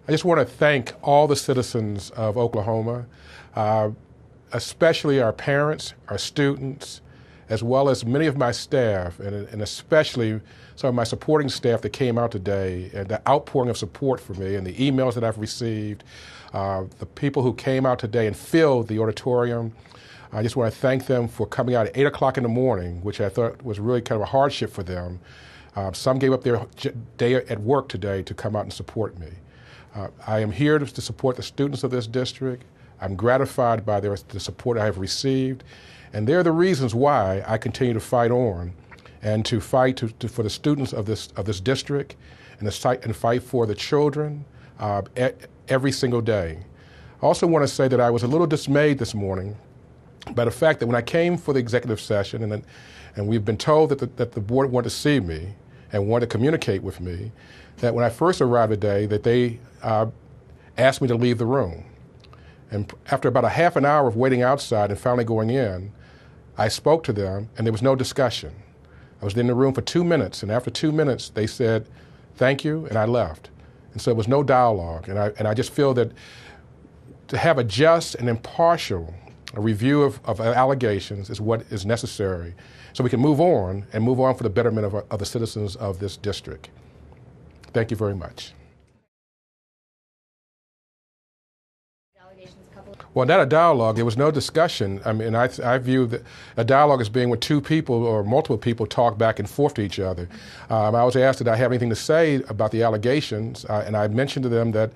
I just want to thank all the citizens of Oklahoma, especially our parents, our students, as well as many of my staff, and especially some of my supporting staff that came out today, and the outpouring of support for me, and the emails that I've received, the people who came out today and filled the auditorium. I just want to thank them for coming out at 8 o'clock in the morning, which I thought was really kind of a hardship for them. Some gave up their day at work today to come out and support me. I am here to support the students of this district. I'm gratified by the support I have received, and they're the reasons why I continue to fight on and to fight for the students of this district and fight for the children every single day. I also want to say that I was a little dismayed this morning by the fact that when I came for the executive session, and we've been told that the board wanted to see me and wanted to communicate with me, that when I first arrived today, that they asked me to leave the room. And after about a half an hour of waiting outside and finally going in, I spoke to them, and there was no discussion. I was in the room for 2 minutes, and after 2 minutes, they said, "Thank you," and I left. And so there was no dialogue, and I just feel that to have a just and impartial review of allegations is what is necessary, so we can move on for the betterment of the citizens of this district. Thank you very much. Well, not a dialogue. There was no discussion. I mean, I view that a dialogue as being when two people or multiple people talk back and forth to each other. I was asked did I have anything to say about the allegations, and I mentioned to them that,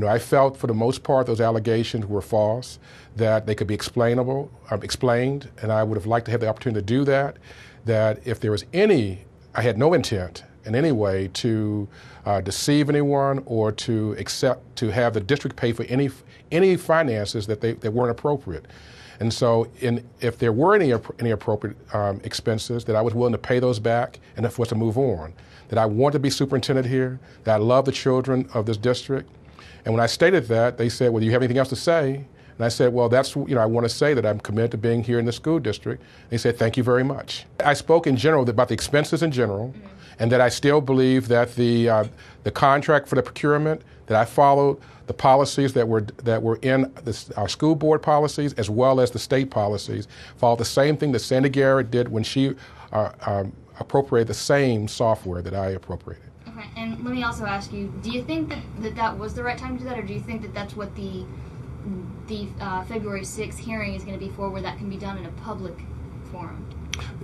I felt for the most part those allegations were false, that they could be explained, and I would have liked to have the opportunity to do that. That if there was I had no intent in any way to deceive anyone or to have the district pay for any finances that weren't appropriate. And so if there were any appropriate expenses, that I was willing to pay those back and for us to move on. That I want to be superintendent here, that I love the children of this district. And when I stated that, they said, "Well, do you have anything else to say?" And I said, "Well, that's, I want to say that I'm committed to being here in the school district." They said, "Thank you very much." I spoke in general about the expenses in general, and that I still believe that the contract for the procurement, that I followed the policies that were in our school board policies as well as the state policies, followed the same thing that Sandy Garrett did when she appropriated the same software that I appropriated. Okay, and let me also ask you, do you think that was the right time to do that, or do you think that that's what the February 6th hearing is going to be for, where that can be done in a public forum?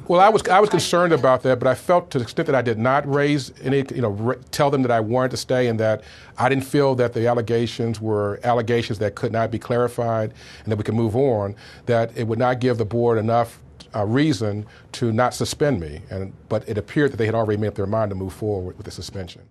Well, I was concerned about that, but I felt to the extent that I did not raise any, tell them that I wanted to stay, and that I didn't feel that the allegations were allegations that could not be clarified and that we could move on, that it would not give the board enough reason to not suspend me. But it appeared that they had already made up their mind to move forward with the suspension.